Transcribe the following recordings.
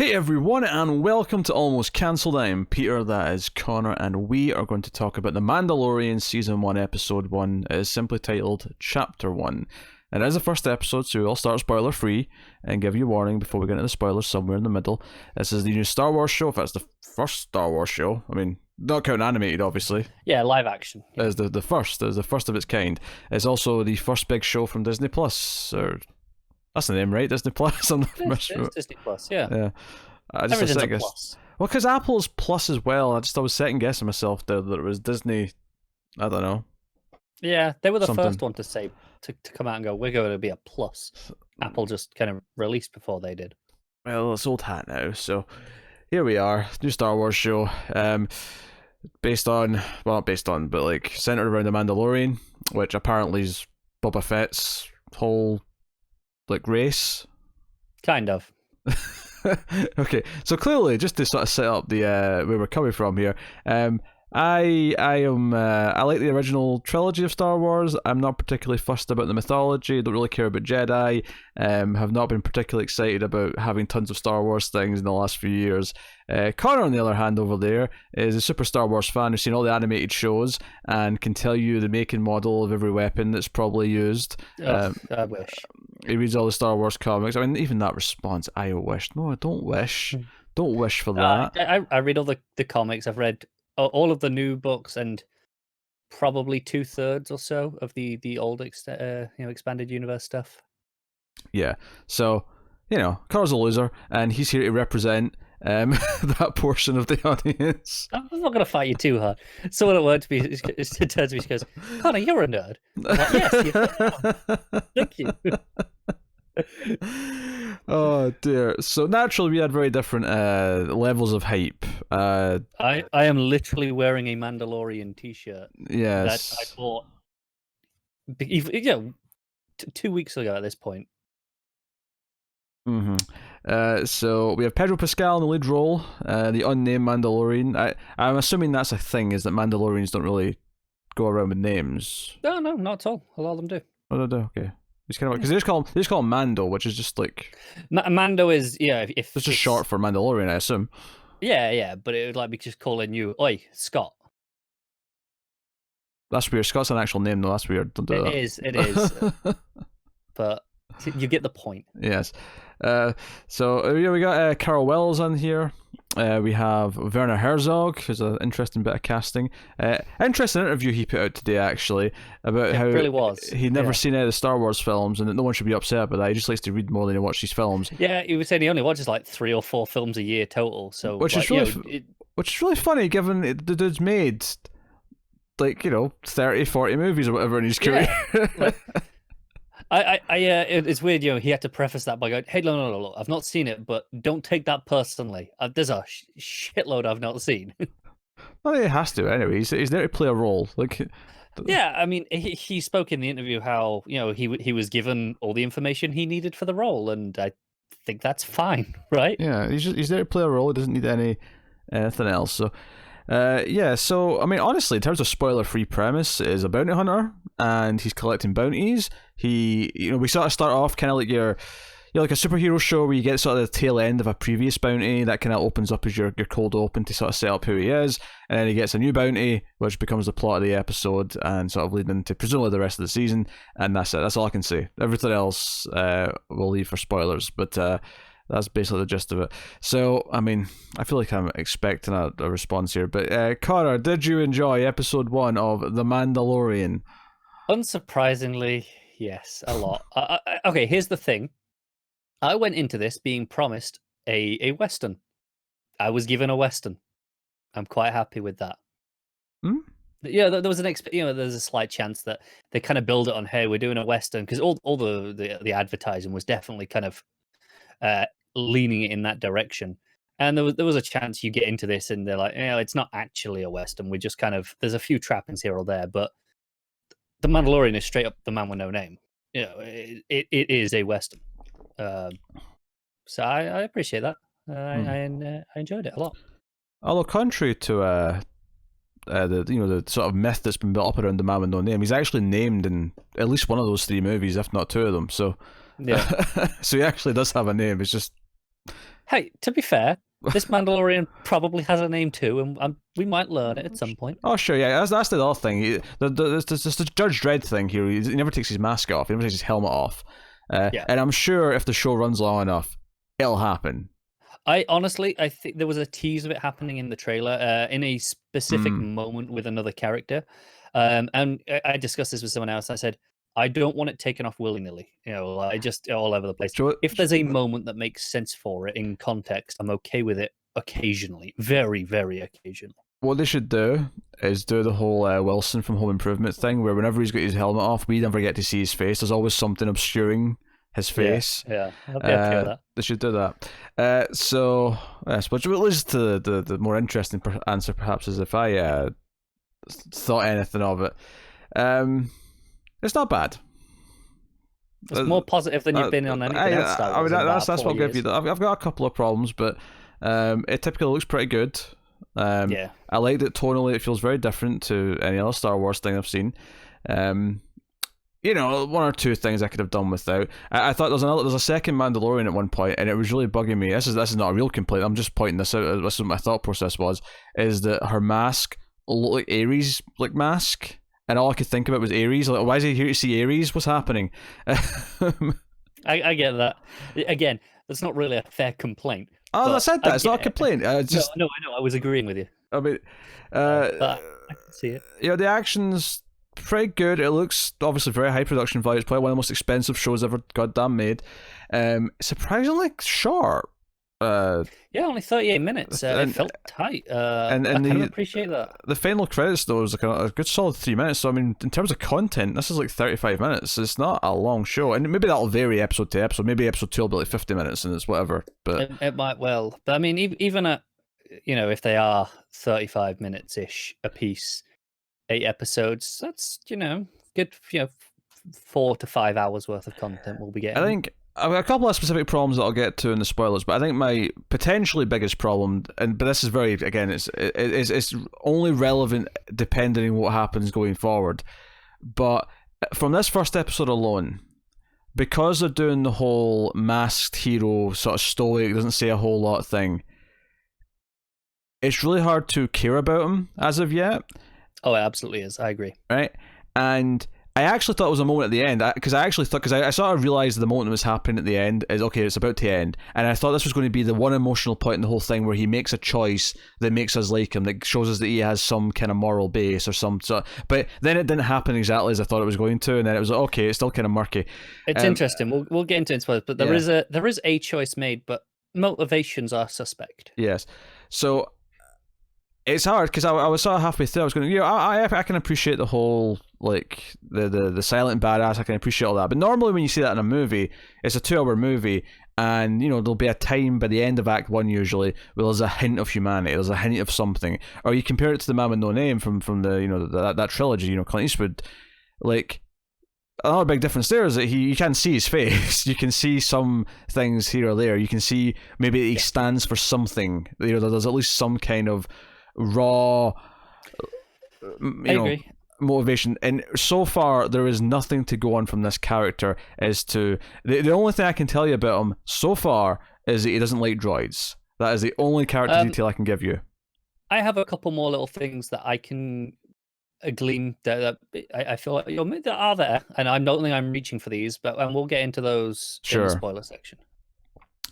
Hey everyone, and welcome to Almost Cancelled. I am Peter, that is Connor, and we are going to talk about The Mandalorian Season 1, Episode 1. It is simply titled Chapter 1. And it is the first episode, so we'll start spoiler free and give you a warning before we get into the spoilers somewhere in the middle. This is the new Star Wars show, if that's the first Star Wars show. I mean, not counting animated, obviously. Yeah, live action. Yeah. It's the first. It's the first of its kind. It's also the first big show from Disney Plus, or... That's the name, right? Disney Plus? I'm not sure. It's Disney Plus, yeah. Yeah. Everything's a plus. Well, because Apple's Plus as well. I was second guessing myself there that it was Disney. I don't know. Yeah, they were the first one to say to come out and go, we're going to be a plus. Apple just kind of released before they did. Well, it's old hat now, so here we are, new Star Wars show. But like centered around the Mandalorian, which apparently is Boba Fett's whole like race. Kind of. Okay, so clearly, just to sort of set up the where we're coming from here, I like the original trilogy of Star Wars. I'm not particularly fussed about the mythology. Don't really care about Jedi. Have not been particularly excited about having tons of Star Wars things in the last few years. Connor, on the other hand, over there is a super Star Wars fan who's seen all the animated shows and can tell you the make and model of every weapon that's probably used. I wish. He reads all the Star Wars comics. I mean, even that response, I wish. No, I don't wish. Don't wish for that. I read all the comics. I've read all of the new books and probably 2/3 or so of the old expanded universe stuff. Yeah, so Connor's a loser, and he's here to represent that portion of the audience. I'm not going to fight you too hard. Someone at work turns to me, she goes, "Connor, you're a nerd." I'm like, yes, thank you. Oh dear. So naturally, we had very different levels of hype. I am literally wearing a Mandalorian T-shirt. Yes. That I bought. 2 weeks ago at this point. So we have Pedro Pascal in the lead role, the unnamed Mandalorian. I'm assuming that's a thing, is that Mandalorians don't really go around with names. No, not at all. A lot of them do. Oh, they do. Okay. He's kind of because they just call him Mando, which is just like Mando is if it's just short for Mandalorian, I assume. Yeah, but it would like me just calling you, oi, Scott. That's weird. Scott's an actual name, though. That's weird. Don't do that. It is. But you get the point. Yes. So we got Carol Wells on here. We have Werner Herzog, who's an interesting bit of casting. Interesting interview he put out today, actually, about how really was. He'd never seen any of the Star Wars films, and that no one should be upset about that. He just likes to read more than he watches these films. Yeah, he was saying he only watches like 3 or 4 films a year total. So which is really funny, given the dude's made 30, 40 movies or whatever in his career. Yeah. It's weird, he had to preface that by going, "Hey, no, I've not seen it, but don't take that personally. There's a shitload I've not seen." Well, he has to anyway. He's there to play a role. Yeah, I mean, he spoke in the interview how he was given all the information he needed for the role, and I think that's fine, right? Yeah, he's there to play a role. He doesn't need anything else. So. So I mean, honestly, in terms of spoiler-free premise, is a bounty hunter, and he's collecting bounties. We sort of start off kind of like your like a superhero show where you get sort of the tail end of a previous bounty that kind of opens up as your cold open to sort of set up who he is, and then he gets a new bounty, which becomes the plot of the episode and sort of leading into presumably the rest of the season. And that's it. That's all I can say. Everything else we'll leave for spoilers, but. That's basically the gist of it. So, I mean, I feel like I'm expecting a response here. But, Connor, did you enjoy episode 1 of The Mandalorian? Unsurprisingly, yes, a lot. Okay, here's the thing. I went into this being promised a Western. I was given a Western. I'm quite happy with that. Yeah, there was there's a slight chance that they kind of build it on, hey, we're doing a Western, because all the advertising was definitely kind of leaning it in that direction, and there was a chance you get into this and they're like, it's not actually a Western, we just kind of, there's a few trappings here or there, but the Mandalorian is straight up the man with no name. It is a Western. So I appreciate that. I enjoyed it a lot. Although contrary to the sort of myth that's been built up around the man with no name, he's actually named in at least one of those 3 movies, if not 2 of them. So yeah, so he actually does have a name. It's just Hey, to be fair, this Mandalorian probably has a name too, and we might learn it at some point. Oh, sure, yeah, that's the other thing. There's the Judge Dredd thing here. He never takes his mask off. He never takes his helmet off. Yeah. And I'm sure if the show runs long enough, it'll happen. I think there was a tease of it happening in the trailer, in a specific moment with another character, and I discussed this with someone else. I said, I don't want it taken off willy nilly, I just all over the place. If there's a moment that makes sense for it in context, I'm okay with it occasionally, very, very occasionally. What they should do is do the whole Wilson from Home Improvement thing, where whenever he's got his helmet off, we never get to see his face. There's always something obscuring his face. Yeah, I'll be okay with that. They should do that. So, which leads to the more interesting answer, perhaps, is if I thought anything of it. It's not bad. It's more positive than you've been on anything else. I mean, that's what I'll give you. I've got a couple of problems, but it typically looks pretty good. Yeah, I like that tonally it feels very different to any other Star Wars thing I've seen. One or two things I could have done without. I thought there's a second Mandalorian at one point, and it was really bugging me. This is not a real complaint. I'm just pointing this out. This is what my thought process was. Is that her mask looked like Ares' mask? And all I could think about was Ares. Like, why is he here to see Ares? What's happening? I get that. Again, that's not really a fair complaint. Oh, I said that. It's not a complaint. No, I know. I was agreeing with you. I mean, but I can see it. The action's pretty good. It looks obviously very high production value. It's probably one of the most expensive shows ever goddamn made. Surprisingly short. Only 38 minutes. It felt tight. And I kind of appreciate that. The final credits, though, was like a good solid 3 minutes. So, I mean, in terms of content, this is like 35 minutes. It's not a long show. And maybe that'll vary episode to episode. Maybe episode 2 will be like 50 minutes and it's whatever. But it might well. But I mean, even at, if they are 35 minutes-ish a piece, 8 episodes, that's, good, 4 to 5 hours worth of content we'll be getting. I think I've got a couple of specific problems that I'll get to in the spoilers, but I think my potentially biggest problem, but this is very, again, it's only relevant depending on what happens going forward. But from this first episode alone, because they're doing the whole masked hero sort of stoic, doesn't say a whole lot thing, it's really hard to care about him as of yet. Oh, it absolutely is. I agree. Right? And I actually thought it was a moment at the end, because I sort of realised the moment that was happening at the end is, okay, it's about to end, and I thought this was going to be the one emotional point in the whole thing where he makes a choice that makes us like him, that shows us that he has some kind of moral base or some sort. But then it didn't happen exactly as I thought it was going to, and then it was like, okay, it's still kind of murky. It's interesting. We'll get into it, but there is a choice made, but motivations are suspect. Yes, so it's hard because I was sort of halfway through. I was going, I can appreciate the whole, like, the silent badass. I can appreciate all that. But normally when you see that in a movie, it's a 2-hour movie, and there'll be a time by the end of Act 1 usually where there's a hint of humanity, there's a hint of something. Or you compare it to The Man with No Name from the that trilogy, Clint Eastwood. Like, another big difference there is that you can't see his face. You can see some things here or there. You can see maybe he stands for something. There's at least some kind of raw motivation, and so far there is nothing to go on from this character as to the only thing I can tell you about him so far is that he doesn't like droids. That is the only character detail I can give you. I have a couple more little things that I can glean that I feel like that are there, and I don't think I'm reaching for these, but we'll get into those in the spoiler section.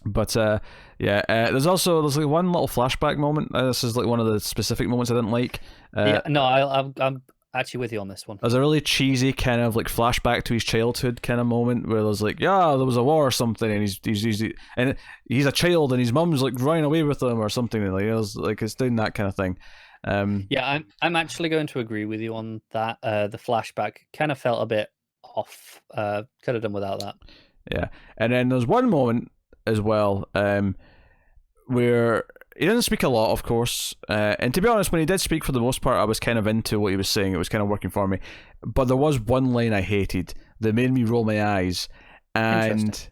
But there's like one little flashback moment. This is like one of the specific moments I didn't like. I'm actually with you on this one. There's a really cheesy kind of like flashback to his childhood kind of moment where there's like, there was a war or something, and he's a child and his mum's like running away with him or something. Like it's doing that kind of thing. I'm actually going to agree with you on that. The flashback kind of felt a bit off. Could have done without that. Yeah, and then there's one moment as well, where he doesn't speak a lot, of course, and to be honest, when he did speak, for the most part, I was kind of into what he was saying. It was kind of working for me, but there was one line I hated that made me roll my eyes, and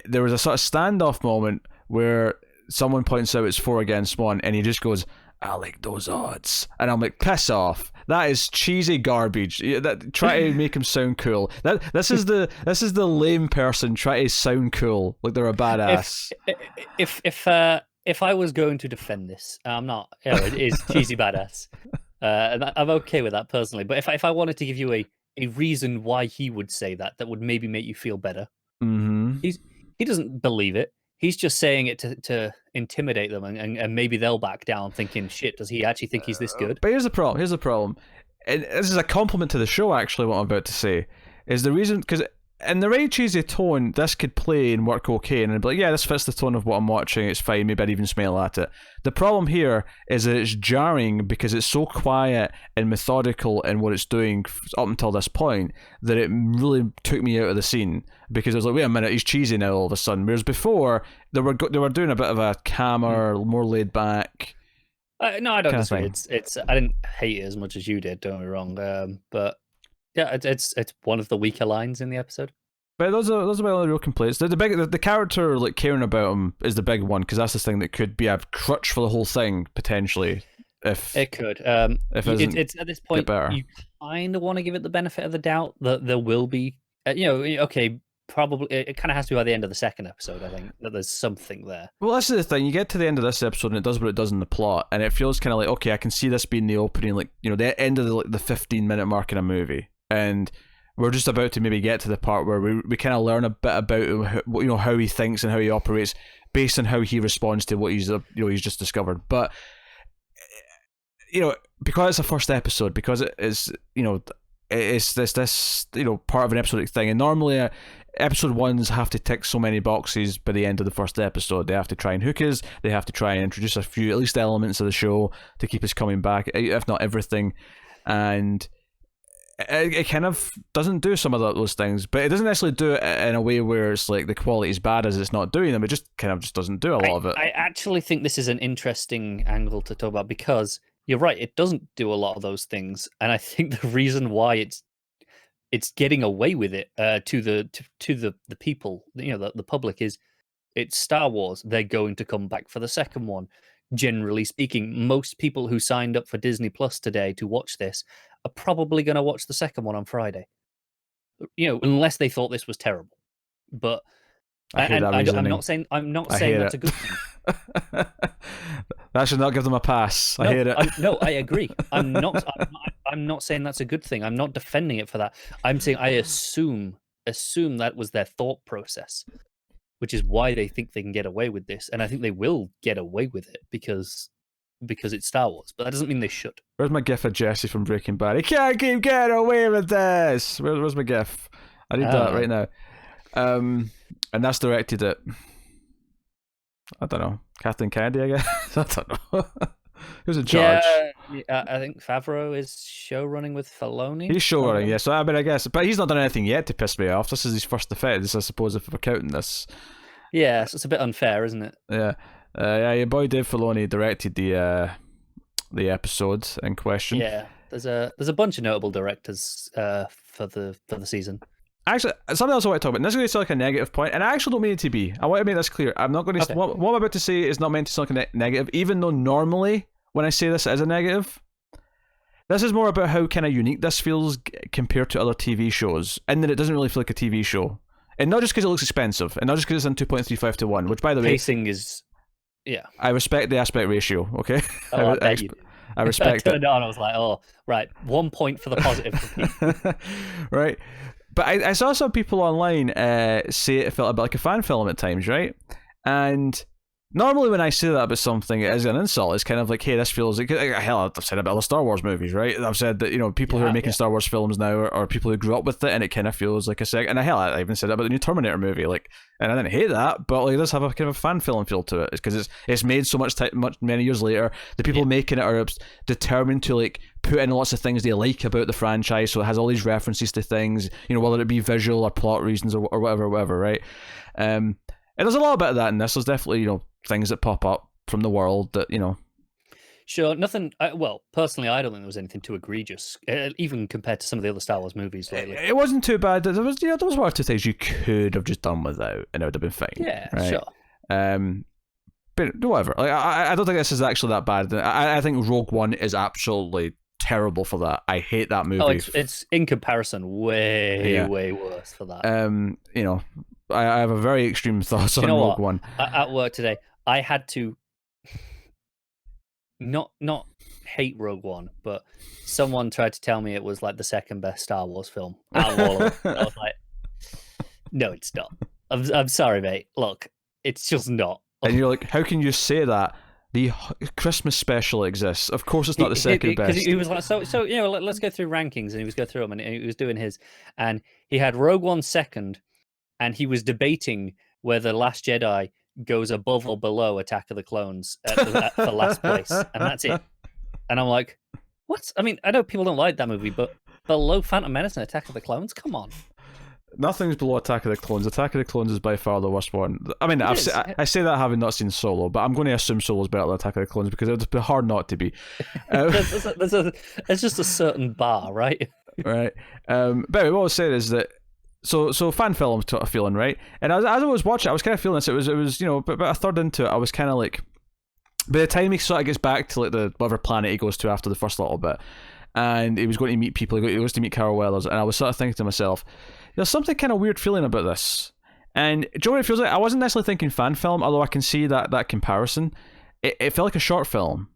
there was a sort of standoff moment where someone points out it's 4 against 1, and he just goes, "I like those odds," and I'm like, piss off. That is cheesy garbage. Try to make him sound cool. This is the lame person trying to sound cool, like they're a badass. If I was going to defend this, I'm not. It is cheesy badass. And I'm okay with that personally. But if I wanted to give you a reason why he would say that would maybe make you feel better, he doesn't believe it. He's just saying it to intimidate them, and maybe they'll back down, thinking, "Shit, does he actually think he's this good?" But here's the problem. And this is a compliment to the show. Actually, what I'm about to say is the reason, because in the right cheesy tone, this could play and work okay, and I'd be like, yeah, this fits the tone of what I'm watching, it's fine, maybe I'd even smile at it. The problem here is that it's jarring because it's so quiet and methodical in what it's doing up until this point that it really took me out of the scene, because I was like, wait a minute, he's cheesy now all of a sudden, whereas before they were doing a bit of a calmer, more laid back. No, I don't disagree. It's I didn't hate it as much as you did, don't get me wrong, but yeah, it's one of the weaker lines in the episode. But those are my only real complaints. The character like caring about him is the big one, because that's the thing that could be a crutch for the whole thing potentially. If it could, it's at this point you kind of want to give it the benefit of the doubt that there will be, okay, probably it kind of has to be by the end of the second episode. I think that there's something there. Well, that's the thing. You get to the end of this episode and it does what it does in the plot, and it feels kind of like, okay, I can see this being the opening, like the end of the 15-minute mark in a movie. And we're just about to maybe get to the part where we kind of learn a bit about how he thinks and how he operates based on how he responds to what he's just discovered. But because it's a first episode, because it is it's this part of an episodic thing, and normally episode ones have to tick so many boxes by the end of the first episode. They have to try and hook us. They have to try and introduce a few at least elements of the show to keep us coming back, if not everything, and it kind of doesn't do some of those things, but it doesn't necessarily do it in a way where it's like the quality is bad as it's not doing them. It just kind of just doesn't do a lot of it. I actually think this is an interesting angle to talk about, because you're right, it doesn't do a lot of those things, and I think the reason why it's getting away with it to the people, the public, is it's Star Wars. They're going to come back for the second one. Generally speaking, most people who signed up for Disney Plus today to watch this are probably going to watch the second one on Friday. Unless they thought this was terrible. But I'm not saying that's a good thing. That should not give them a pass. I hate it. I agree. I'm not saying that's a good thing. I'm not defending it for that. I'm saying I assume that was their thought process, which is why they think they can get away with this, and I think they will get away with it because it's Star Wars. But that doesn't mean they should. Where's my gif of Jesse from Breaking Bad? He can't keep getting away with this. Where's my gif? I need that right now. And that's directed at, I don't know, Kathleen Kennedy, I guess. I don't know. Who's in charge? Yeah, I think Favreau is show running with Filoni. He's show running, yeah. So I guess, but he's not done anything yet to piss me off. This is his first offense, I suppose, if we're counting this. Yeah, so it's a bit unfair, isn't it? Yeah, your boy Dave Filoni directed the episode in question. Yeah, there's a bunch of notable directors for the season. Actually, something else I want to talk about, and this is going to sound like a negative point, and I actually don't mean it to be. I want to make this clear. I'm not going to. Okay. What I'm about to say is not meant to sound like a negative, even though normally when I say this as a negative, this is more about how kind of unique this feels compared to other TV shows, and that it doesn't really feel like a TV show, and not just because it looks expensive, and not just because it's in 2.35 to 1, which by the way, pacing is, yeah. I respect the aspect ratio. Okay, oh, I respect I turned it on. I was like, oh, right, 1 point for the positive. Right. But I saw some people online say it felt a bit like a fan film at times, right? And normally when I say that about something as an insult, it's kind of like, hey, this feels like, hell, I've said about the Star Wars movies, right? I've said that, people who are making Star Wars films now are people who grew up with it, and it kind of feels like and hell, I even said that about the new Terminator movie, like, and I didn't hate that, but like, it does have a kind of a fan film feel to it. It's because it's made so many years later. The people making it are determined to like put in lots of things they like about the franchise, so it has all these references to things, whether it be visual or plot reasons or whatever, right? And there's a lot about that in this. There's definitely, things that pop up from the world that, Sure, nothing. Well, personally, I don't think there was anything too egregious, even compared to some of the other Star Wars movies lately. It wasn't too bad. There was one or two things you could have just done without, and it would have been fine. Yeah, right? Sure. But whatever. Like, I don't think this is actually that bad. I think Rogue One is absolutely terrible for that. I hate that movie. Oh, it's in comparison way worse for that. You know, I have a very extreme thoughts on Rogue One. At work today, I had to not hate Rogue One, but someone tried to tell me it was like the second best Star Wars film out of all of them. I was like, no, it's not. I'm sorry, mate. Look, it's just not. And you're like, how can you say that? The Christmas special exists. Of course, it's not the second best. Because he was like, so you know, let's go through rankings, and he was going through them, and he was doing his, and he had Rogue One second, and he was debating whether Last Jedi goes above or below Attack of the Clones for last place, and that's it. And I'm like, what? I mean, I know people don't like that movie, but below Phantom Menace and Attack of the Clones, come on. Nothing's below Attack of the Clones. Attack of the Clones is by far the worst one. I mean, I say that having not seen Solo, but I'm going to assume Solo's better than Attack of the Clones because it would be hard not to be. There's just a certain bar, right? Right. But what I was saying is that so fan film sort of feeling, right? And as I was watching, I was kind of feeling this. It was you know about a third into it, I was kind of like, by the time he sort of gets back to like the whatever planet he goes to after the first little bit, and he was going to meet people, he goes to meet Carol Weathers, and I was sort of thinking to myself, there's something kind of weird feeling about this. And do you know what it feels like? I wasn't necessarily thinking fan film, although I can see that comparison. It felt like a short film.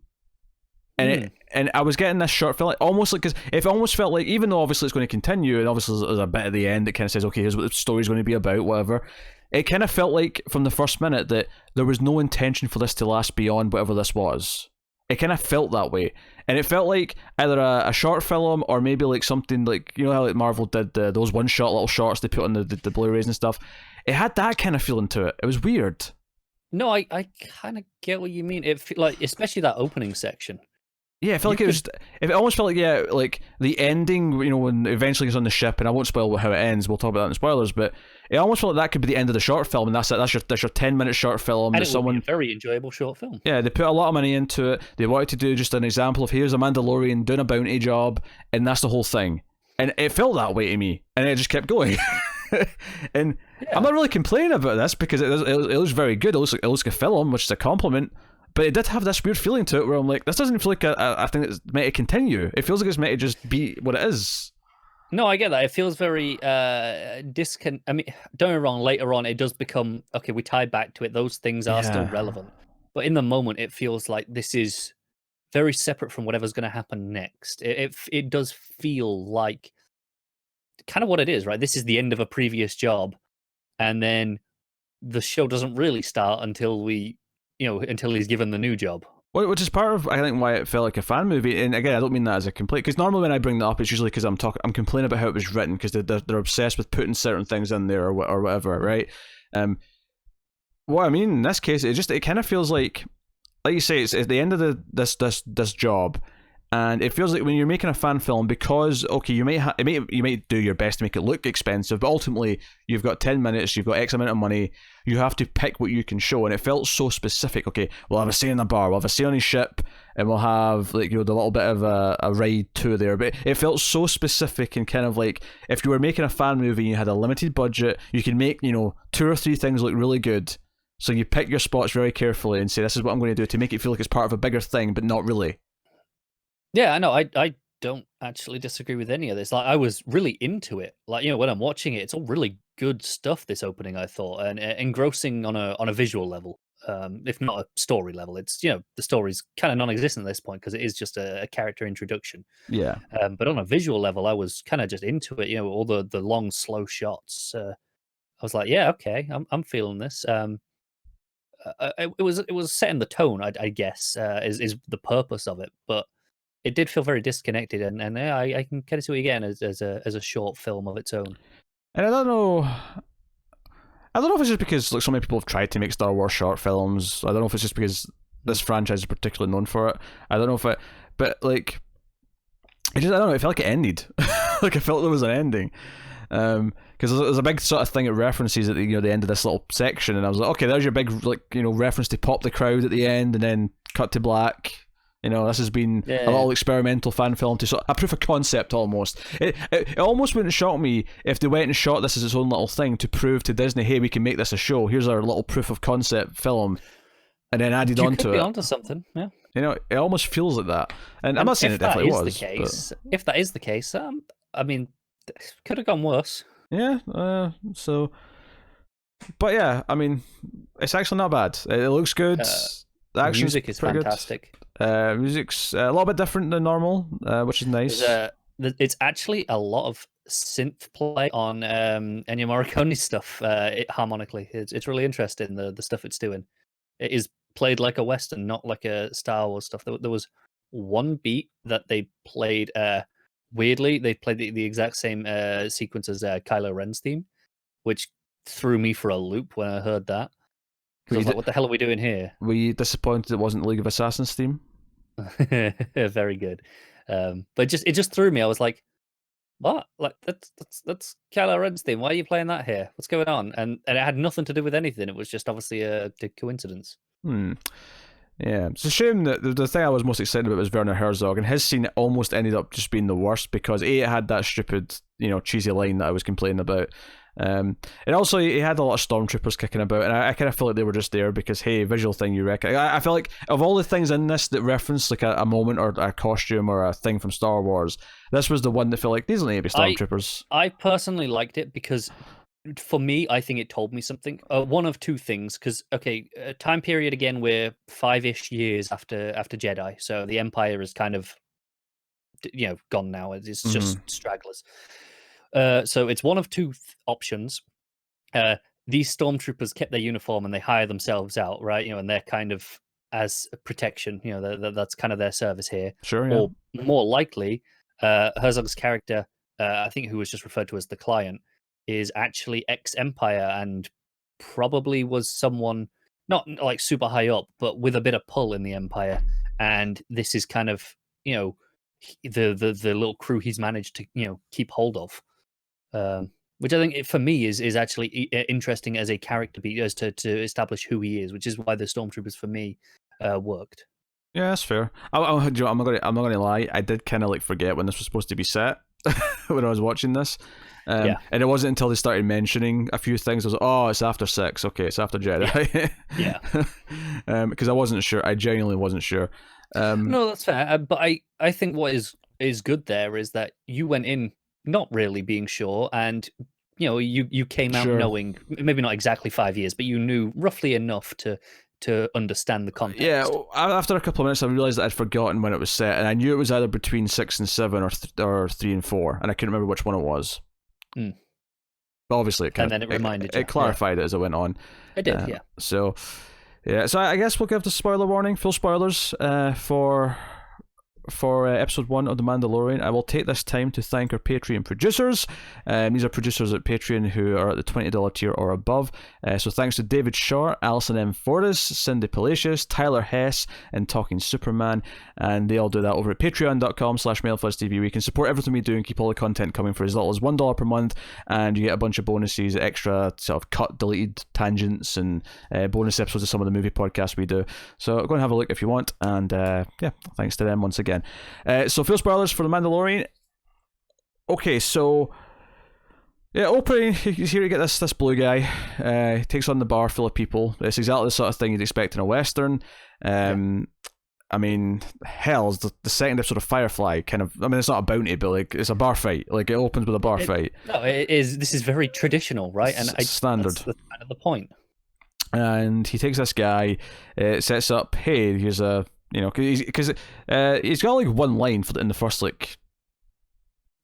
And and I was getting this short film, almost like, because it almost felt like, even though obviously it's going to continue, and obviously there's a bit at the end that kind of says, okay, here's what the story's going to be about, whatever. It kind of felt like from the first minute that there was no intention for this to last beyond whatever this was. It kind of felt that way. And it felt like either a short film or maybe like something like, you know how like Marvel did those one-shot little shorts they put on the Blu-rays and stuff. It had that kind of feeling to it. It was weird. No, I kind of get what you mean. It like, especially that opening section. Yeah, I felt like it almost felt like, like the ending, you know, when eventually he's on the ship, and I won't spoil how it ends, we'll talk about that in spoilers, but it almost felt like that could be the end of the short film, and that's it. That's your 10-minute short film. And it would be a very enjoyable short film. Yeah, they put a lot of money into it. They wanted to do just an example of here's a Mandalorian doing a bounty job, and that's the whole thing. And it felt that way to me, and it just kept going. And yeah. I'm not really complaining about this, because it looks very good. It looks like a film, which is a compliment. But it did have this weird feeling to it where I'm like, this doesn't feel like a thing that's meant to continue. It feels like it's meant to just be what it is. No, I get that. It feels very I mean, don't get me wrong, later on it does become, okay, we tie back to it. Those things are still relevant. But in the moment, it feels like this is very separate from whatever's going to happen next. It does feel like kind of what it is, right? This is the end of a previous job. And then the show doesn't really start until until he's given the new job. Which is part of, I think, why it felt like a fan movie. And again, I don't mean that as a complaint, because normally when I bring that up, it's usually because I'm complaining about how it was written, because they're obsessed with putting certain things in there or whatever, right? What I mean in this case, it kind of feels like you say, it's at the end of this job. And it feels like when you're making a fan film, because okay, you might do your best to make it look expensive, but ultimately you've got 10 minutes, you've got X amount of money, you have to pick what you can show, and it felt so specific. Okay, we'll have a scene in the bar, we'll have a scene on his ship, and we'll have the little bit of a ride tour there. But it felt so specific, and kind of like if you were making a fan movie and you had a limited budget, you could make 2 or 3 things look really good. So you pick your spots very carefully and say, this is what I'm going to do to make it feel like it's part of a bigger thing, but not really. Yeah, I know. I don't actually disagree with any of this. Like, I was really into it. Like, when I'm watching it, it's all really good stuff, this opening, I thought, and engrossing on a visual level, if not a story level. It's, the story's kind of non-existent at this point because it is just a character introduction. Yeah. But on a visual level, I was kind of just into it, all the long, slow shots. I was like, yeah, okay, I'm feeling this. It was setting the tone, I guess, is the purpose of it, but it did feel very disconnected, and yeah, I can kind of see what you're getting as a short film of its own. And I don't know if it's just because so many people have tried to make Star Wars short films. I don't know if it's just because this franchise is particularly known for it. I don't know but like, I don't know. It felt like it ended. Like I felt there was an ending. Because there's a big sort of thing it references at the end of this little section, and I was like, okay, there's your big reference to pop the crowd at the end, and then cut to black. This has been a little experimental fan film to sort of a proof of concept almost. It almost wouldn't shock me if they went and shot this as its own little thing to prove to Disney, hey, we can make this a show. Here's our little proof of concept film, and then added onto it. You could be onto something, yeah. It almost feels like that. And I'm not saying it definitely was. If that is the case, I mean, could have gone worse. Yeah. But yeah, I mean, it's actually not bad. It looks good. The music is fantastic. Music's a little bit different than normal, which is nice. It's actually a lot of synth play on Ennio Morricone stuff harmonically. It's really interesting, the stuff it's doing. It is played like a Western, not like a Star Wars stuff. There was one beat that they played weirdly. They played the exact same sequence as Kylo Ren's theme, which threw me for a loop when I heard that. I was like, what the hell are we doing here? Were you disappointed it wasn't League of Assassins theme? Very good. But it just threw me. I was like, what? Like that's Kylo Ren's theme. Why are you playing that here? What's going on? And it had nothing to do with anything. It was just obviously a coincidence. Yeah, it's a shame that the thing I was most excited about was Werner Herzog, and his scene almost ended up just being the worst because it had that stupid, cheesy line that I was complaining about. And also he had a lot of stormtroopers kicking about, and I kind of feel like they were just there because, hey, visual thing you reckon. I feel like of all the things in this that reference like a moment or a costume or a thing from Star Wars, this was the one that felt like these don't need to be stormtroopers. I personally liked it because for me, I think it told me something. One of two things, because time period again, we're 5-ish years after Jedi, so the Empire is kind of gone now. It's just stragglers. So it's one of two options. These stormtroopers kept their uniform and they hire themselves out, right? And they're kind of as protection. That's kind of their service here. Sure. Yeah. Or more likely, Herzog's character, I think who was just referred to as the client, is actually ex-Empire and probably was someone not like super high up, but with a bit of pull in the Empire. And this is kind of the little crew he's managed to keep hold of. Which I think for me is actually interesting as a character beat, as to establish who he is, which is why the Stormtroopers for me worked. Yeah, that's fair. I'm not gonna lie. I did kind of like forget when this was supposed to be set when I was watching this. And it wasn't until they started mentioning a few things I was like, oh, it's after 6. Okay, it's after Jedi. Yeah. Because I wasn't sure. I genuinely wasn't sure. No, that's fair. But I think what is good there is that you went in not really being sure, and you came out knowing, maybe not exactly 5 years, but you knew roughly enough to understand the context. Yeah, after a couple of minutes I realised that I'd forgotten when it was set, and I knew it was either between 6 and 7 or 3 and 4, and I couldn't remember which one it was. But obviously it reminded you. It clarified it as it went on. It did, yeah. So I guess we'll give the spoiler warning, full spoilers for episode 1 of The Mandalorian. I will take this time to thank our Patreon producers. These are producers at Patreon who are at the $20 tier or above. So thanks to David Shaw, Alison M. Fortis, Cindy Palacios, Tyler Hess, and Talking Superman. And they all do that over at patreon.com/MailFuzzTV. where you can support everything we do and keep all the content coming for as little as $1 per month. And you get a bunch of bonuses, extra sort of cut, deleted tangents, and bonus episodes of some of the movie podcasts we do. So go and have a look if you want. And thanks to them once again. So full spoilers for The Mandalorian. Okay, so opening, here you get this blue guy. He takes on the bar full of people. It's exactly the sort of thing you'd expect in a Western. I mean, hell's the second episode of Firefly kind of, I mean, it's not a bounty, but like it's a bar fight. Like it opens with a bar fight. No, it is. This is very traditional, right? And standard. That's kind of the point. And he takes this guy, sets up, hey, here's a, because he's got like one line in the first 5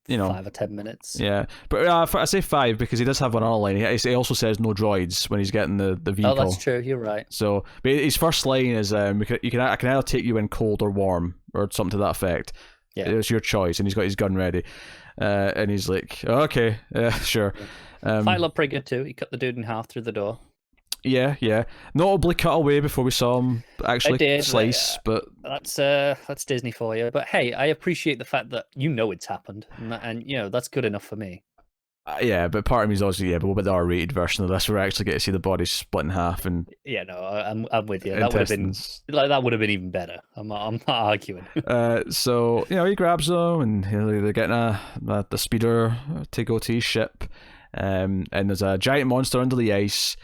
or 10 minutes. Yeah, but I say 5 because he does have one other line. He also says no droids when he's getting the vehicle. Oh, that's true. You're right. So, but his first line is, I can either take you in cold or warm, or something to that effect. Yeah, it's your choice. And he's got his gun ready, and he's like, oh, okay, sure. Fight looked pretty good too. He cut the dude in half through the door. Yeah. Notably cut away before we saw him actually slice, but that's Disney for you. But hey, I appreciate the fact that it's happened, and that's good enough for me. Yeah, but part of me is also but what about the R-rated version of this, where I actually get to see the body split in half? And I'm with you. That would have been even better. I'm not arguing. So he grabs them, and they're getting the speeder to go to his ship, and there's a giant monster under the ice.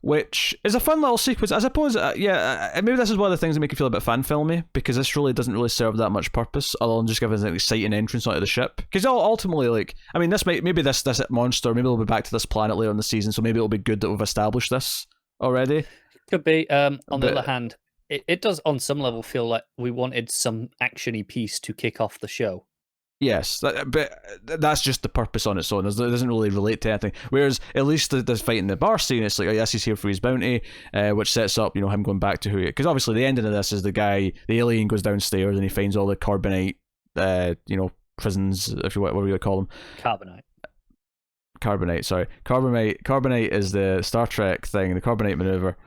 which is a fun little sequence. I suppose, maybe this is one of the things that make it feel a bit fan filmy, because this really doesn't really serve that much purpose, other than just giving us an exciting entrance onto the ship. Because ultimately, like, I mean, maybe this monster, maybe we'll be back to this planet later in the season, so maybe it'll be good that we've established this already. Could be. On the other hand, it does on some level feel like we wanted some action-y piece to kick off the show. Yes, but that's just the purpose on its own. It doesn't really relate to anything. Whereas at least the fight in the bar scene, it's like, oh yes, he's here for his bounty, which sets up, him going back to who he is. Because obviously the ending of this is the alien goes downstairs and he finds all the carbonite, prisons, if you whatever you call them. Carbonite, sorry. Carbonite is the Star Trek thing, the carbonite maneuver.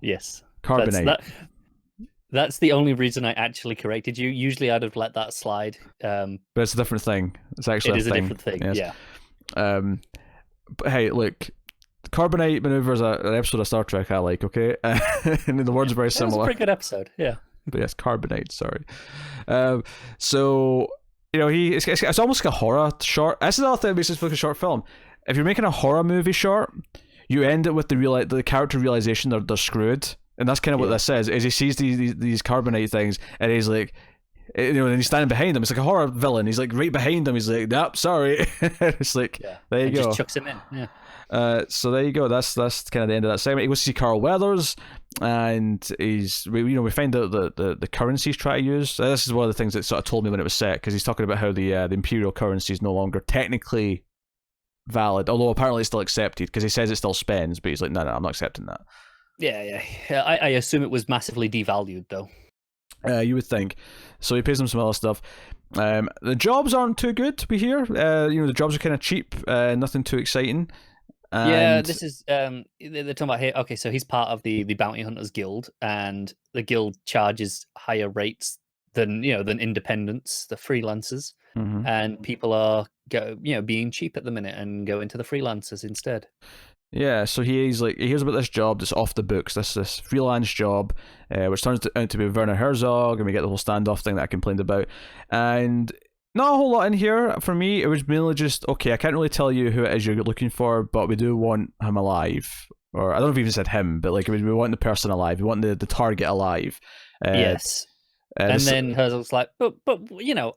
Yes. Carbonite. That's the only reason I actually corrected you. Usually I'd have let that slide. But it's a different thing. It's actually a different thing, yes. Yeah. But hey, look, Carbonite maneuver is an episode of Star Trek I like, okay? And the words are very similar. It's a pretty good episode, yeah. But yes, Carbonite, sorry. So, it's almost like a horror short. That's another thing that makes this look like a short film. If you're making a horror movie short, you end it with the character realization they're screwed. And that's kind of what this is he sees these carbonite things, and he's like, and he's standing behind them. It's like a horror villain. He's like right behind them. He's like, nope, sorry. It's like, there you go. Just chucks him in. Yeah. So there you go. That's kind of the end of that segment. He goes to see Carl Weathers, and we find out the currency he's trying to use. This is one of the things that sort of told me when it was set, because he's talking about how the imperial currency is no longer technically valid, although apparently it's still accepted, because he says it still spends, but he's like, no, I'm not accepting that. Yeah. I assume it was massively devalued, though. You would think. So he pays them some other stuff. The jobs aren't too good, we hear. The jobs are kind of cheap, nothing too exciting. And this is they're talking about here. Okay, so he's part of the Bounty Hunters Guild, and the guild charges higher rates than independents, the freelancers, and people are being cheap at the minute and go into the freelancers instead. Yeah, so he hears about this job that's off the books, this freelance job, which turns out to be Werner Herzog, and we get the whole standoff thing that I complained about. And not a whole lot in here for me. It was mainly just, okay, I can't really tell you who it is you're looking for, but we do want him alive. Or I don't know if we even said him, but we want the person alive. We want the target alive. Yes. And then Herzog's like, but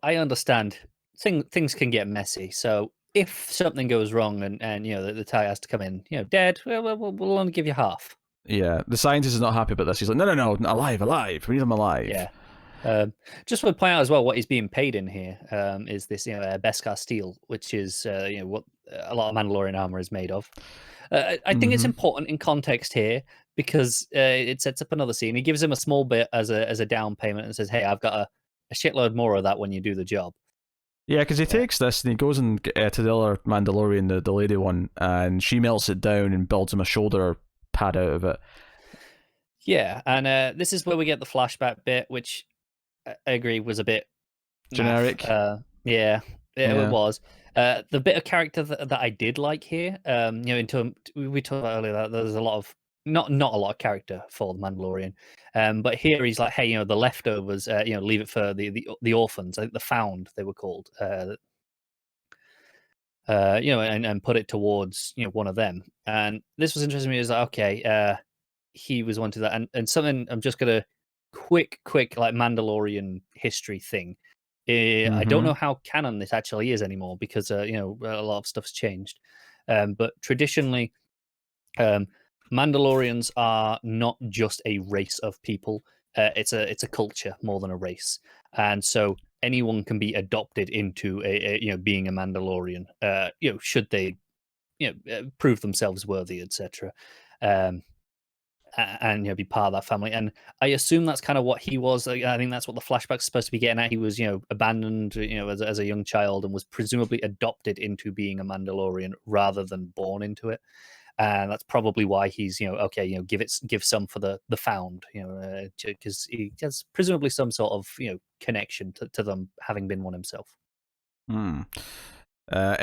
I understand. Things can get messy, so if something goes wrong and the tie has to come in, dead, we'll only give you half. Yeah, the scientist is not happy about this. He's like, no, alive. We need him alive. Yeah. Just want to point out as well what he's being paid in here is this, Beskar steel, which is what a lot of Mandalorian armor is made of. I think it's important in context here because it sets up another scene. He gives him a small bit as a down payment and says, "Hey, I've got a shitload more of that when you do the job." Yeah, because he takes this and he goes to the other Mandalorian, the lady one, and she melts it down and builds him a shoulder pad out of it. Yeah, and this is where we get the flashback bit, which I agree was a bit generic. It was. The bit of character that I did like here, we talked about earlier that there's a lot of not a lot of character for the Mandalorian, but here he's like, hey, the leftovers, leave it for the orphans. I think the found they were called, and put it towards one of them. And this was interesting to me. Is like, okay, he was one to that, and something I'm just gonna quick like Mandalorian history thing. I don't know how canon this actually is anymore because a lot of stuff's changed. But traditionally, Mandalorians are not just a race of people. It's a culture more than a race, and so anyone can be adopted into a being a Mandalorian. Should they prove themselves worthy, etc. And be part of that family. And I assume that's kind of what he was. I think that's what the flashback's supposed to be getting at. He was abandoned as a young child and was presumably adopted into being a Mandalorian rather than born into it. And that's probably why he's give some for the found, because he has presumably some sort of connection to them having been one himself. And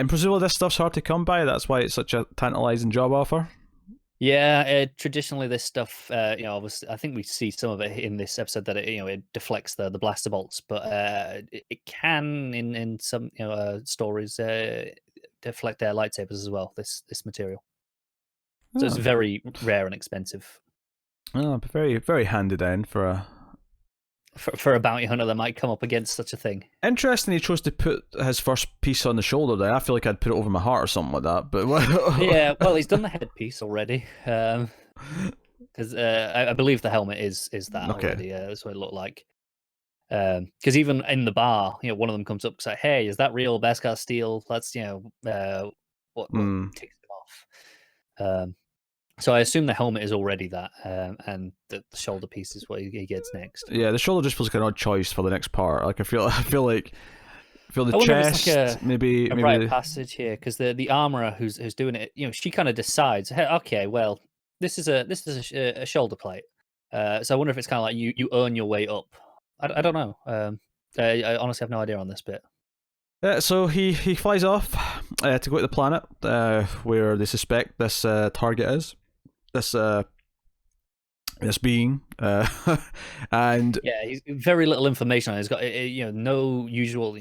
presumably this stuff's hard to come by. That's why it's such a tantalizing job offer. Yeah, traditionally this stuff, obviously, I think we see some of it in this episode that it deflects the blaster bolts, but it can in some stories deflect their lightsabers as well. This material. So it's very rare and expensive. Oh, very, very handy then for a... For a bounty hunter that might come up against such a thing. Interesting he chose to put his first piece on the shoulder there. I feel like I'd put it over my heart or something like that. But yeah, well, he's done the headpiece already. Because I believe the helmet is that already. That's what it looked like. Because even in the bar, one of them comes up and says, "Hey, is that real Beskar steel?" That's what ticks him off. So I assume the helmet is already that, and the shoulder piece is what he gets next. Yeah, the shoulder just feels like an odd choice for the next part. Like I feel like the chest, like maybe rite of passage here, because the armorer who's doing it, she kind of decides, hey, okay, well, this is a shoulder plate. So I wonder if it's kind of like you earn your way up. I don't know. I honestly have no idea on this bit. So he flies off to go to the planet where they suspect this target is. This being, and he's very little information on it. He's got no usual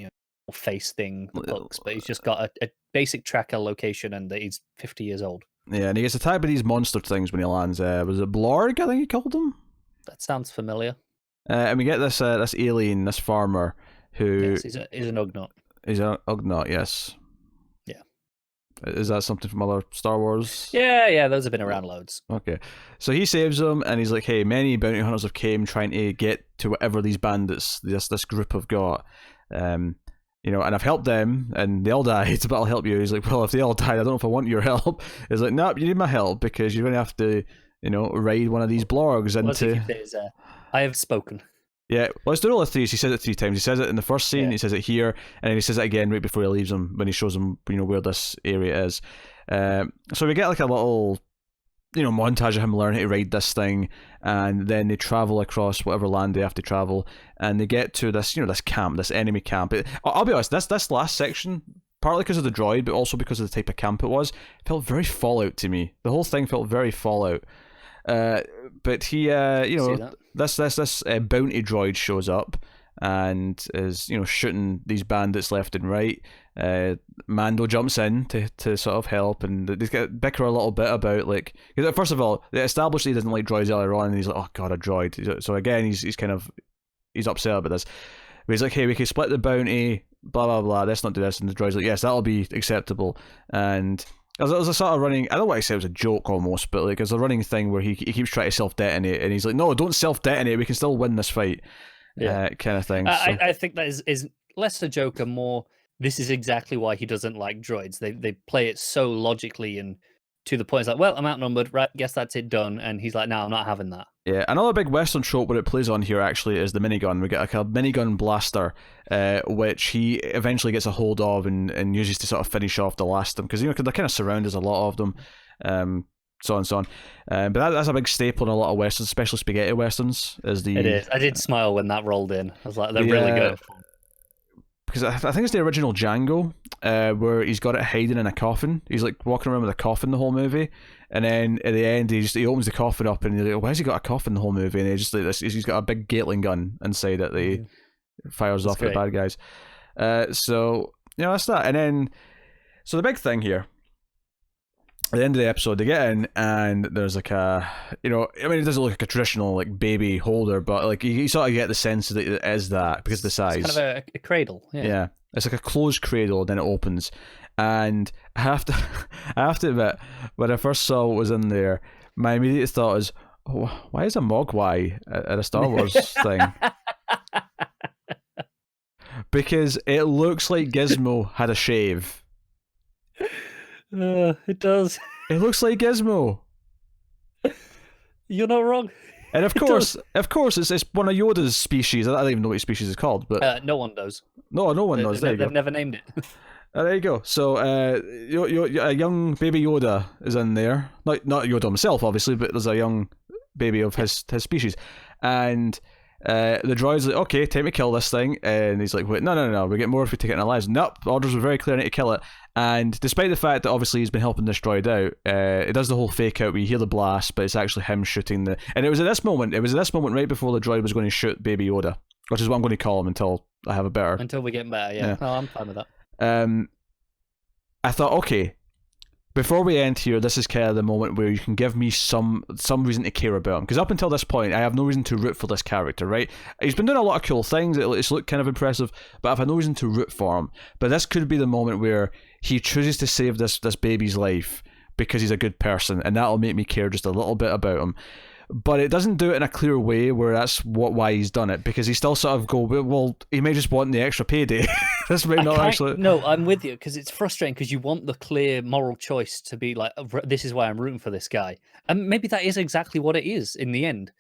face thing that looks, but he's just got a basic tracker location, and he's 50 years old. Yeah, and he gets attacked by these monster things when he lands. Was it Blorg? I think he called them. That sounds familiar. And we get this alien, this farmer who he's an Ugnaught. He's an Ugnaught, yes. Is that something from other Star Wars? Yeah, those have been around loads. Okay. So he saves them, and he's like, hey, many bounty hunters have came trying to get to whatever these bandits, this group have got. And I've helped them, and they all died, but I'll help you. He's like, well, if they all died, I don't know if I want your help. He's like, nope, you need my help, because you're going to have to, raid one of these blorgs into... I have spoken. Yeah, well, it's the rule of threes. He says it 3 times. He says it in the first scene, he says it here, and then he says it again right before he leaves him, when he shows him, where this area is. So we get like a little, montage of him learning how to ride this thing, and then they travel across whatever land they have to travel, and they get to this, this camp, this enemy camp. I'll be honest, this last section, partly because of the droid, but also because of the type of camp it was, felt very Fallout to me. The whole thing felt very Fallout. But he, this bounty droid shows up and is, shooting these bandits left and right. Mando jumps in to sort of help, and they get bicker a little bit about, like, first of all, they established he doesn't like droids earlier on, and he's like, oh god, a droid. So again, he's upset about this. But he's like, hey, we can split the bounty, blah blah blah. Let's not do this. And the droid's like, yes, that'll be acceptable. And it was a sort of running, I don't want to say it was a joke almost, but like it's a running thing where he keeps trying to self-detonate, and he's like, no, don't self-detonate, we can still win this fight, kind of thing. I think that is less a joke and more, this is exactly why he doesn't like droids. They play it so logically and to the point. It's like, well, I'm outnumbered, right, guess that's it, done. And he's like, no, I'm not having that. Yeah, another big Western trope where it plays on here actually is the minigun. We get like a minigun blaster, which he eventually gets a hold of and uses to sort of finish off the last of them, because they're kind of surrounded, a lot of them, so on and so on. But that's a big staple in a lot of westerns, especially spaghetti westerns. It is. I did smile when that rolled in. I was like, they're really good. Because I think it's the original Django, where he's got it hiding in a coffin. He's like walking around with a coffin the whole movie, and then at the end he opens the coffin up, and you're like, why has he got a coffin the whole movie? And he's got a big Gatling gun inside it that he fires off at the bad guys. So that's that. And then, so the big thing here, at the end of the episode, they get in, and there's like a, it doesn't look like a traditional like baby holder, but like you sort of get the sense that it is that because of the size. It's kind of a cradle. Yeah, it's like a closed cradle, then it opens, and I have to admit, when I first saw what was in there, my immediate thought is, oh, why is a Mogwai at a Star Wars thing? Because it looks like Gizmo had a shave. It does. It looks like Gizmo. You're not wrong. And of course, it's one of Yoda's species. I don't even know what his species is called, but no one does. No one knows. There you go. They've never named it. There you go. So, a young baby Yoda is in there. Not Yoda himself, obviously, but there's a young baby of his species, and the droid's like, okay, time to kill this thing, and he's like, wait, no, we get more if we take it in our lives. Nope, the orders were very clear, I need to kill it. And despite the fact that obviously he's been helping this droid out, it does the whole fake out where you hear the blast, but it's actually him shooting and it was at this moment right before the droid was going to shoot baby Yoda, which is what I'm going to call him until I have a better. Until we get better, yeah. Oh, I'm fine with that. I thought, okay, before we end here, this is kind of the moment where you can give me some reason to care about him. Because up until this point, I have no reason to root for this character, right? He's been doing a lot of cool things. It's looked kind of impressive, but I've had no reason to root for him. But this could be the moment where he chooses to save this baby's life because he's a good person, and that'll make me care just a little bit about him. But it doesn't do it in a clear way where that's why he's done it, because he still sort of go, well, he may just want the extra payday. This may not actually. No, I'm with you, because it's frustrating because you want the clear moral choice to be like, this is why I'm rooting for this guy. And maybe that is exactly what it is in the end.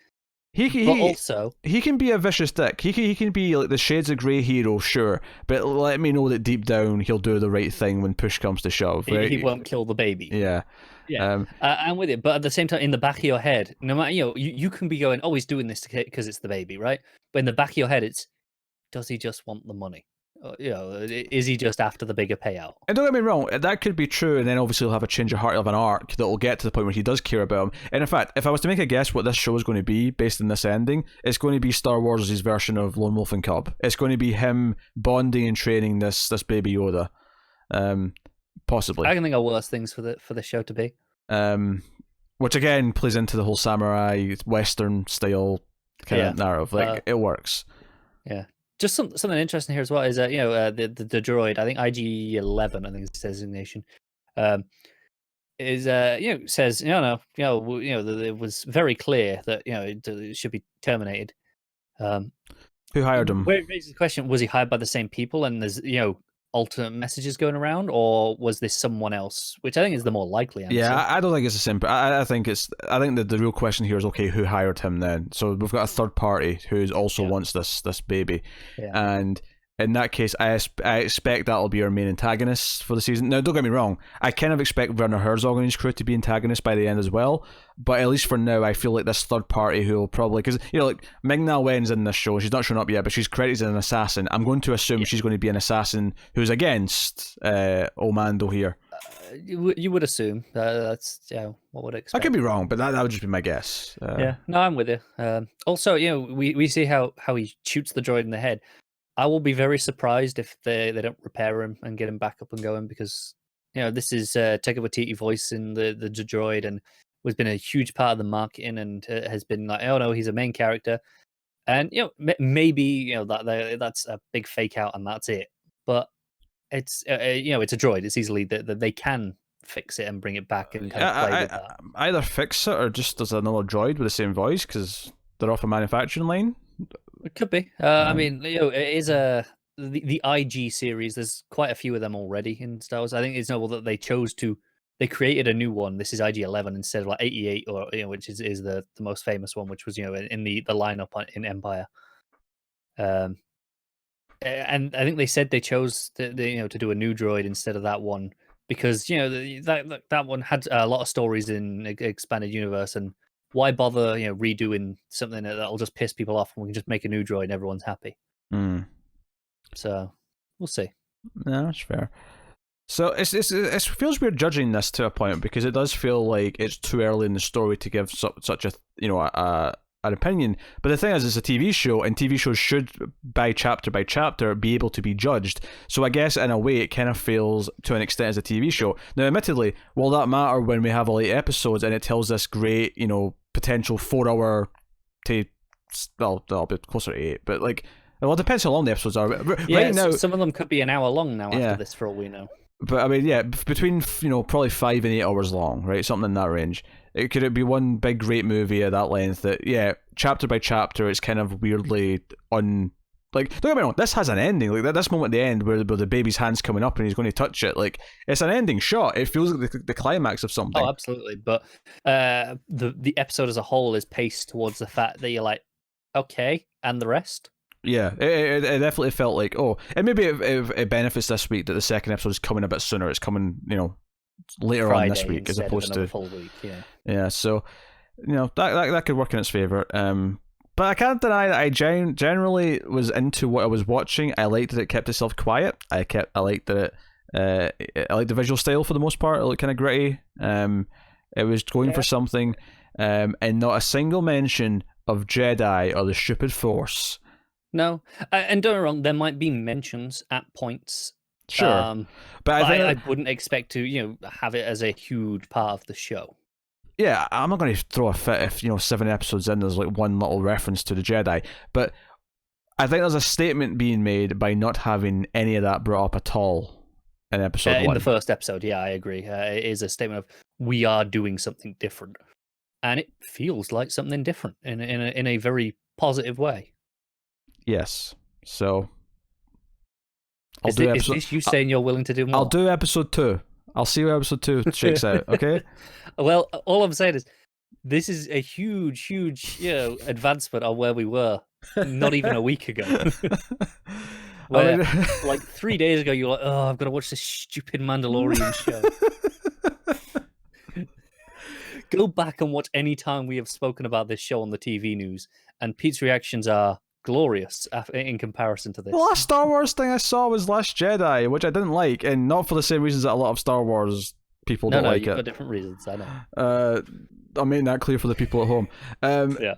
But also, he can be a vicious dick. He can be like the shades of grey hero, sure, but let me know that deep down he'll do the right thing when push comes to shove. Right? He won't kill the baby. Yeah. Yeah, I'm with it. But at the same time, in the back of your head, no matter, you can be going, oh, he's doing this because it's the baby, right? But in the back of your head, it's, does he just want the money? Is he just after the bigger payout? And don't get me wrong, that could be true, and then obviously he'll have a change of heart of an arc that will get to the point where he does care about him. And in fact, if I was to make a guess what this show is going to be based on this ending, it's going to be Star Wars' version of Lone Wolf and Cub. It's going to be him bonding and training this baby Yoda. Possibly. I can think of worse things for the show to be. Which again plays into the whole samurai Western style kind of narrative. Like it works. Yeah. Just something interesting here as well is the droid. I think IG-11, I think is his designation. Says it was very clear that it should be terminated. Who hired him? Where it raises the question: was he hired by the same people, and there's alternate messages going around, or was this someone else? Which I think is the more likely answer. Yeah, I don't think it's a simple. I think that the real question here is, okay, who hired him then? So we've got a third party who also wants this baby, and in that case, I expect that'll be our main antagonist for the season. Now, don't get me wrong, I kind of expect Werner Herzog and his crew to be antagonists by the end as well, but at least for now, I feel like this third party who will probably, because, like, Ming-Na Wen's in this show, she's not shown up yet, but she's credited as an assassin. I'm going to assume she's going to be an assassin who's against Omando here. You would assume. That's what would I expect. I could be wrong, but that would just be my guess. No, I'm with you. Also, we see how he shoots the droid in the head. I will be very surprised if they don't repair him and get him back up and going, because this is Taika Waititi voicing the droid and has been a huge part of the marketing, and has been like, oh no, he's a main character, and maybe that's a big fake out and that's it. But it's it's a droid. It's easily that they can fix it and bring it back and kind of play with that. Either fix it or just as another droid with the same voice, because they're off a manufacturing line. It could be. I mean, it is the IG series. There's quite a few of them already in Star Wars. I think it's notable that they created a new one. This is IG-11 instead of like 88, or which is the most famous one, which was in the lineup in Empire. And I think they said they chose to do a new droid instead of that one because that one had a lot of stories in expanded universe, and why bother redoing something that'll just piss people off when we can just make a new droid and everyone's happy. So we'll see. No, that's fair. So it feels weird judging this to a point, because it does feel like it's too early in the story to give such a an opinion. But the thing is, it's a TV show, and TV shows should, by chapter, be able to be judged. So I guess in a way it kind of feels to an extent as a TV show. Now, admittedly, will that matter when we have all 8 episodes and it tells this great, potential 4-hour to, well, it'll be closer to 8, but like, well, it depends how long the episodes are. Right now, some of them could be an hour long now after this, for all we know. But I mean, yeah, between probably 5 and 8 hours long, right? Something in that range. Could it be one big great movie at that length that, chapter by chapter, it's kind of weirdly like, don't get me wrong, this has an ending. Like, this moment at the end where the baby's hand's coming up and he's going to touch it, like, it's an ending shot. It feels like the climax of something. Oh, absolutely. But the episode as a whole is paced towards the fact that you're like, okay, and the rest? Yeah, it definitely felt like, and maybe it benefits this week that the second episode is coming a bit sooner. It's coming, later Friday on this week as opposed to full week. Yeah. So, that could work in its favor. But I can't deny that I generally was into what I was watching. I liked that it kept itself quiet. I liked that I liked the visual style for the most part. It looked kind of gritty. It was going for something, and not a single mention of Jedi or the stupid Force. No, and don't get me wrong, there might be mentions at points Sure. But I wouldn't expect to, have it as a huge part of the show. Yeah, I'm not going to throw a fit if 7 episodes in there's like one little reference to the Jedi, but I think there's a statement being made by not having any of that brought up at all in episode 1. In the first episode, yeah, I agree. It is a statement of we are doing something different, and it feels like something different in a very positive way. Yes, so Is this you saying you're willing to do more? I'll do episode 2. I'll see what episode 2 shakes out. Okay. Well, all I'm saying is, this is a huge advancement on where we were not even a week ago. Where, like 3 days ago, you're like, oh, I've got to watch this stupid Mandalorian show. Go back and watch any time we have spoken about this show on the TV news, and Pete's reactions are glorious in comparison to this. The last Star Wars thing I saw was Last Jedi, which I didn't like, and not for the same reasons that a lot of Star Wars people don't like it. For different reasons, I know. I'm making that clear for the people at home. Yeah.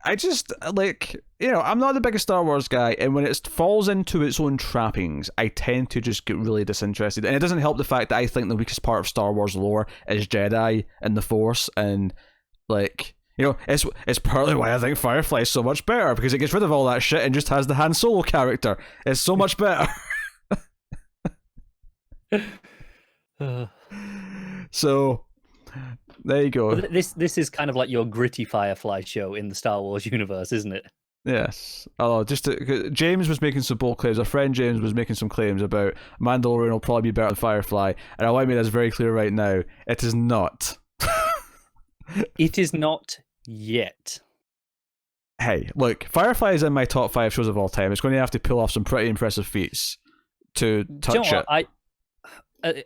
I just, I'm not the biggest Star Wars guy, and when it falls into its own trappings, I tend to just get really disinterested. And it doesn't help the fact that I think the weakest part of Star Wars lore is Jedi and the Force, and, it's partly why I think Firefly is so much better, because it gets rid of all that shit and just has the Han Solo character. It's so much better. So... there you go. This is kind of like your gritty Firefly show in the Star Wars universe, isn't it? Yes. James was making some bold claims. Our friend James was making some claims about Mandalorian will probably be better than Firefly, and I want to make this very clear right now. It is not. It is not yet. Hey, look, Firefly is in my top 5 shows of all time. It's going to have to pull off some pretty impressive feats to touch it.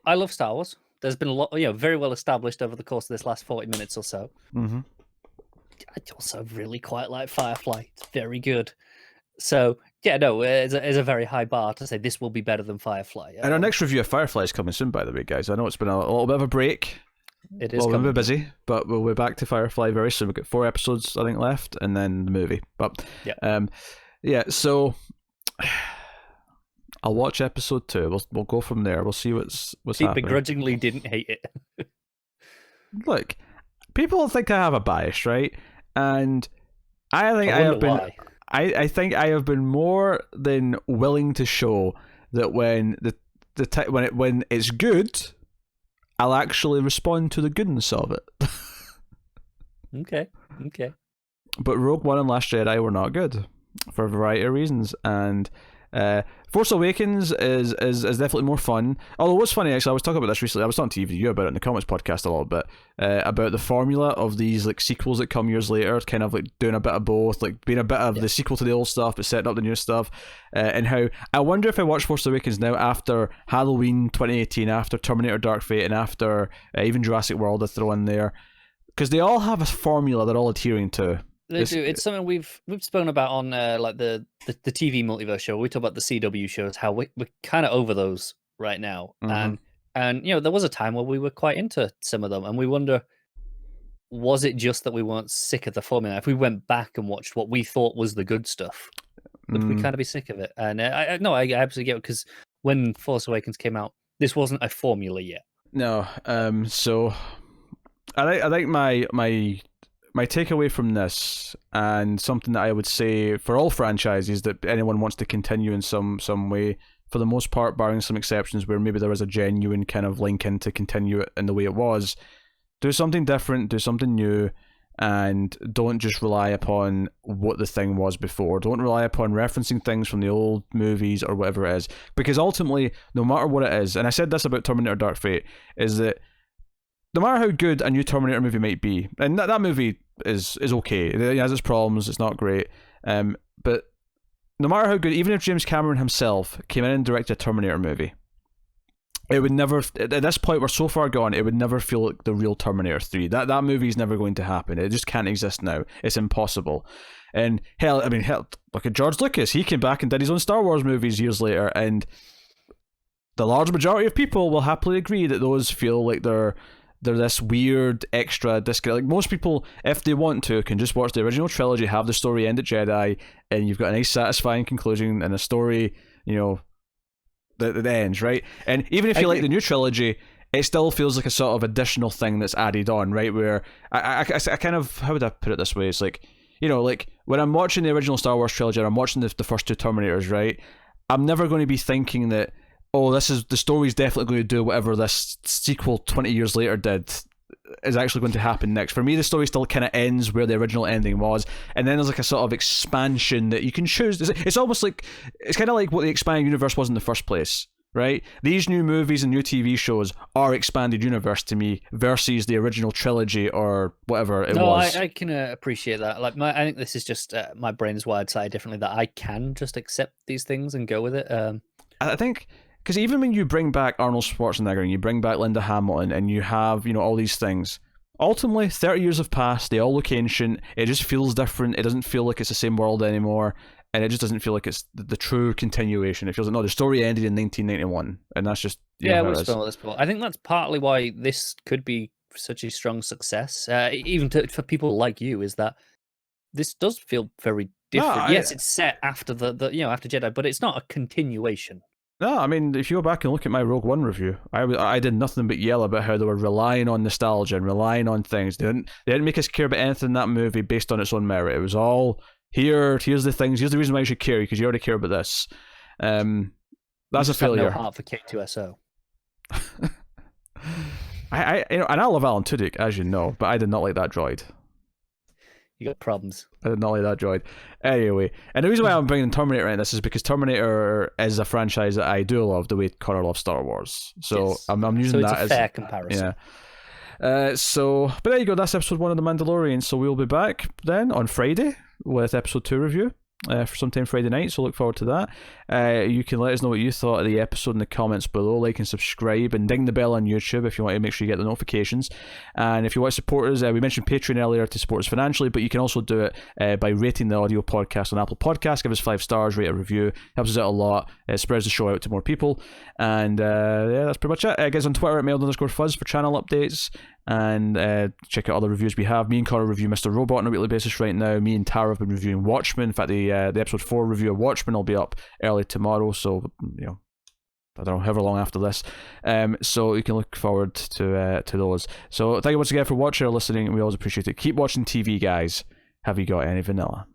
I love Star Wars. There's been a lot, very well established over the course of this last 40 minutes or so. Mm-hmm. I also really quite like Firefly. It's very good. So, yeah, no, it's a very high bar to say this will be better than Firefly. And our next review of Firefly is coming soon, by the way, guys. I know it's been a little bit of a break. It is. We're a bit busy, but we'll be back to Firefly very soon. We've got 4 episodes, I think, left, and then the movie. But, so... I'll watch episode 2. We'll go from there. We'll see what's happening. He begrudgingly didn't hate it. Look, people think I have a bias, right? And I think I think I have been more than willing to show that when when it's good, I'll actually respond to the goodness of it. Okay. But Rogue One and Last Jedi were not good for a variety of reasons, and Force Awakens is definitely more fun. Although what's funny, actually, I was talking about this recently. I was talking to you about it in the Comics podcast a little bit, about the formula of these like sequels that come years later, kind of like doing a bit of both, like being a bit of the sequel to the old stuff but setting up the new stuff, and how I wonder if I watch Force Awakens now after Halloween 2018, after Terminator Dark Fate, and after even Jurassic World I throw in there, because they all have a formula they're all adhering to. They do. It's something we've spoken about on like the TV multiverse show. We talk about the CW shows, how we're kind of over those right now. Mm-hmm. And there was a time where we were quite into some of them, and we wonder, was it just that we weren't sick of the formula? If we went back and watched what we thought was the good stuff, would we kind of be sick of it? And I absolutely get it, because when Force Awakens came out, this wasn't a formula yet. No. So I think my takeaway from this, and something that I would say for all franchises that anyone wants to continue in some way, for the most part, barring some exceptions where maybe there was a genuine kind of link in to continue it in the way it was, do something different, do something new, and don't just rely upon what the thing was before. Don't rely upon referencing things from the old movies or whatever it is, because ultimately, no matter what it is, and I said this about Terminator Dark Fate, is that no matter how good a new Terminator movie might be, and that movie is okay, it has its problems, it's not great, but no matter how good, even if James Cameron himself came in and directed a Terminator movie, it would never, at this point we're so far gone, it would never feel like the real Terminator 3. That movie is never going to happen. It just can't exist now. It's impossible. And hell, look at George Lucas. He came back and did his own Star Wars movies years later, and the large majority of people will happily agree that those feel like they're this weird extra disconnect. Like most people, if they want to, can just watch the original trilogy, have the story end at Jedi, and you've got a nice satisfying conclusion and a story, that ends, right? And even if you like the new trilogy, it still feels like a sort of additional thing that's added on, right? Where I kind of, how would I put it this way? It's like, like when I'm watching the original Star Wars trilogy, or I'm watching the first two Terminators, right? I'm never going to be thinking that, oh, the story's definitely going to do whatever this sequel 20 years later did is actually going to happen next. For me, the story still kind of ends where the original ending was, and then there's like a sort of expansion that you can choose. It's almost like, it's kind of like what the expanded universe was in the first place, right? These new movies and new TV shows are expanded universe to me versus the original trilogy or whatever it was. I can appreciate that. Like, I think this is just my brain is wired slightly differently, that I can just accept these things and go with it. I think because even when you bring back Arnold Schwarzenegger and you bring back Linda Hamilton and you have, all these things, ultimately 30 years have passed, they all look ancient, it just feels different, it doesn't feel like it's the same world anymore, and it just doesn't feel like it's the true continuation. It feels like, no, the story ended in 1991, and that's just... I think that's partly why this could be such a strong success, even for people like you, is that this does feel very different. Yes, it's set after the after Jedi, but it's not a continuation. No, I mean, if you go back and look at my Rogue One review, I did nothing but yell about how they were relying on nostalgia and relying on things. They didn't make us care about anything in that movie based on its own merit. It was all, here's the things, here's the reason why you should care, because you already care about this. That's a failure. Have no heart for K2SO. And I love Alan Tudyk, as you know, but I did not like that droid. You got problems. I did not like that droid. Anyway, and the reason why I'm bringing Terminator in this is because Terminator is a franchise that I do love the way Connor loves Star Wars. So yes. I'm using that as... So it's a fair comparison. Yeah. But there you go. That's episode 1 of The Mandalorian. So we'll be back then on Friday with episode 2 review. For sometime Friday night, so look forward to that. You can let us know what you thought of the episode in the comments below. Like and subscribe, and ding the bell on YouTube if you want to make sure you get the notifications. And if you want to support us, we mentioned Patreon earlier to support us financially, but you can also do it by rating the audio podcast on Apple Podcasts. Give us 5 stars, rate a review, helps us out a lot. It spreads the show out to more people. And that's pretty much it. Guys on Twitter at @mailed_fuzz for channel updates. And check out other reviews we have. Me and Connor review Mr. Robot on a weekly basis right now. Me and Tara have been reviewing Watchmen. In fact, the episode 4 review of Watchmen will be up early tomorrow, so I don't know, however long after this. So you can look forward to those. So thank you once again for watching or listening. We always appreciate it. Keep watching TV, guys. Have you got any vanilla?